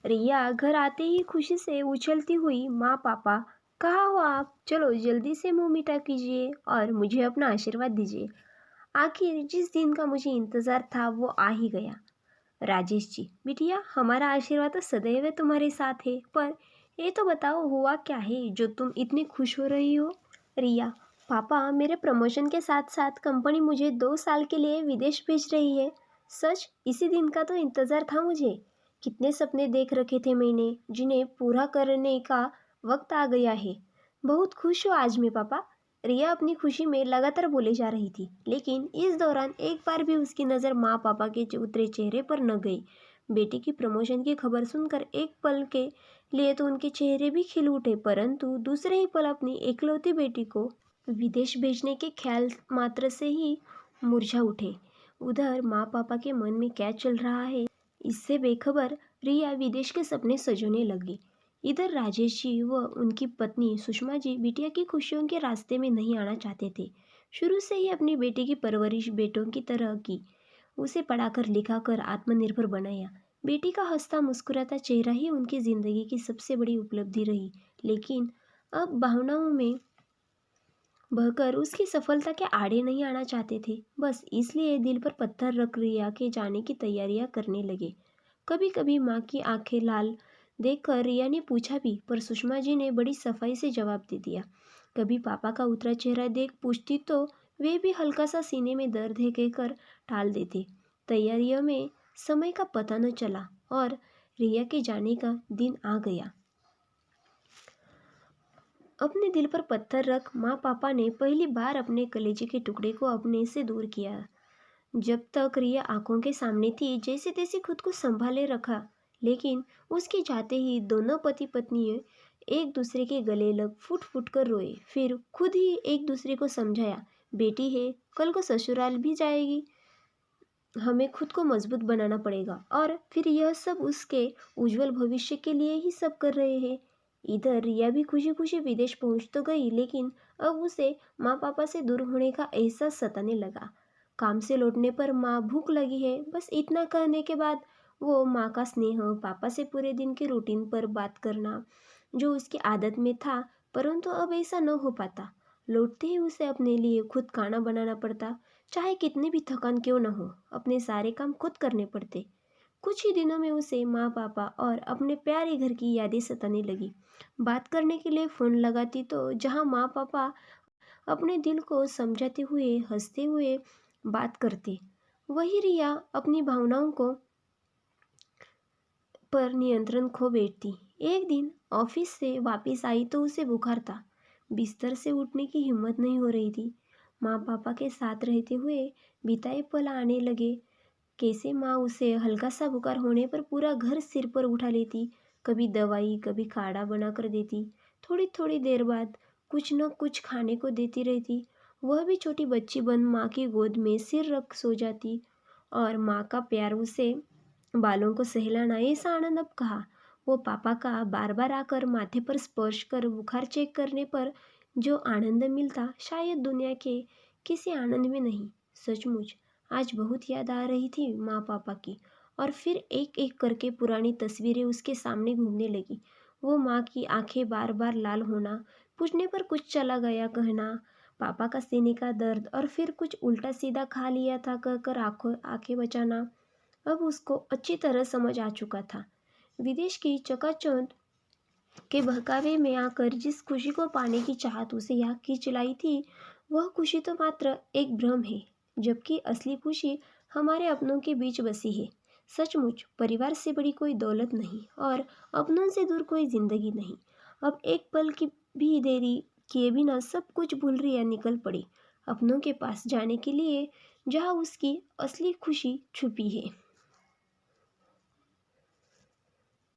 रिया घर आते ही खुशी से उछलती हुई, माँ पापा कहाँ हो आप, चलो जल्दी से मुंह मीठा कीजिए और मुझे अपना आशीर्वाद दीजिए। आखिर जिस दिन का मुझे इंतज़ार था वो आ ही गया। राजेश जी, बिटिया हमारा आशीर्वाद तो सदैव तुम्हारे साथ है, पर ये तो बताओ हुआ क्या है जो तुम इतनी खुश हो रही हो। रिया, पापा मेरे प्रमोशन के साथ साथ कंपनी मुझे 2 साल के लिए विदेश भेज रही है। सच इसी दिन का तो इंतज़ार था मुझे। कितने सपने देख रखे थे मैंने, जिन्हें पूरा करने का वक्त आ गया है। बहुत खुश हो आज मैं पापा। रिया अपनी खुशी में लगातार बोले जा रही थी, लेकिन इस दौरान एक बार भी उसकी नज़र माँ पापा के उतरे चेहरे पर न गई। बेटी की प्रमोशन की खबर सुनकर एक पल के लिए तो उनके चेहरे भी खिल उठे, परंतु दूसरे ही पल अपनी इकलौती बेटी को विदेश भेजने के ख्याल मात्र से ही मुरझा उठे। उधर माँ पापा के मन में क्या चल रहा है, इससे बेखबर रिया विदेश के सपने सजोने लगी। इधर राजेश जी व उनकी पत्नी सुषमा जी बिटिया की खुशियों के रास्ते में नहीं आना चाहते थे। शुरू से ही अपनी बेटी की परवरिश बेटों की तरह की, उसे पढ़ाकर लिखाकर आत्मनिर्भर बनाया। बेटी का हंसता मुस्कुराता चेहरा ही उनकी जिंदगी की सबसे बड़ी उपलब्धि रही, लेकिन अब भावनाओं में बहकर उसकी सफलता के आड़े नहीं आना चाहते थे। बस इसलिए दिल पर पत्थर रख रिया के जाने की तैयारियां करने लगे। कभी कभी माँ की आंखें लाल देखकर रिया ने पूछा भी, पर सुषमा जी ने बड़ी सफाई से जवाब दे दिया। कभी पापा का उतरा चेहरा देख पूछती तो वे भी हल्का सा सीने में दर्द है कहकर टाल देते। तैयारियों में समय का पता न चला और रिया के जाने का दिन आ गया। अपने दिल पर पत्थर रख माँ पापा ने पहली बार अपने कलेजे के टुकड़े को अपने से दूर किया। जब तक रिया आंखों के सामने थी जैसे तैसे खुद को संभाले रखा, लेकिन उसके जाते ही दोनों पति पत्नी एक दूसरे के गले लग फुट फुट कर रोए। फिर खुद ही एक दूसरे को समझाया, बेटी है कल को ससुराल भी जाएगी, हमें खुद को मजबूत बनाना पड़ेगा। और फिर यह सब उसके उज्जवल भविष्य के लिए ही सब कर रहे हैं। इधर रिया भी खुशी खुशी विदेश पहुंच तो गई, लेकिन अब उसे माँ पापा से दूर होने का एहसास सताने लगा। काम से लौटने पर माँ भूख लगी है, बस इतना कहने के बाद वो माँ का स्नेह, पापा से पूरे दिन के रूटीन पर बात करना जो उसकी आदत में था, परंतु अब ऐसा न हो पाता। लौटते ही उसे अपने लिए खुद खाना बनाना पड़ता, चाहे कितनी भी थकान क्यों न हो, अपने सारे काम खुद करने पड़ते। कुछ ही दिनों में उसे माँ पापा और अपने प्यारे घर की यादें सताने लगी। बात करने के लिए फ़ोन लगाती तो जहाँ माँ पापा अपने दिल को समझाते हुए हंसते हुए बात करते, वही रिया अपनी भावनाओं को पर नियंत्रण खो बैठती। एक दिन ऑफिस से वापस आई तो उसे बुखार था। बिस्तर से उठने की हिम्मत नहीं हो रही थी। माँ पापा के साथ रहते हुए बिताए पल आने लगे। कैसे माँ उसे हल्का सा बुखार होने पर पूरा घर सिर पर उठा लेती, कभी दवाई कभी काढ़ा बना कर देती, थोड़ी थोड़ी देर बाद कुछ न कुछ खाने को देती रहती। वह भी छोटी बच्ची बन माँ की गोद में सिर रख सो जाती और माँ का प्यार उसे बालों को सहलाना, ऐसा आनंद अब कहा। वो पापा का बार बार आकर माथे पर स्पर्श कर बुखार चेक करने पर जो आनंद मिलता, शायद दुनिया के किसी आनंद में नहीं। सचमुच आज बहुत याद आ रही थी माँ पापा की, और फिर एक एक करके पुरानी तस्वीरें उसके सामने घूमने लगी। वो माँ की आंखें बार बार लाल होना, पूछने पर कुछ चला गया कहना, पापा का सीने का दर्द और फिर कुछ उल्टा सीधा खा लिया था कहकर आंखें बचाना, अब उसको अच्छी तरह समझ आ चुका था। विदेश की चकाचौंध के बहकावे में आकर जिस खुशी को पाने की चाहत उसे यहाँ खींच लाई थी, वह खुशी तो मात्र एक भ्रम है, जबकि असली खुशी हमारे अपनों के बीच बसी है। सचमुच परिवार से बड़ी कोई दौलत नहीं और अपनों से दूर कोई जिंदगी नहीं। अब एक पल की भी देरी किए बिना सब कुछ भूल रिया निकल पड़ी अपनों के पास जाने के लिए, जहाँ उसकी असली खुशी छुपी है।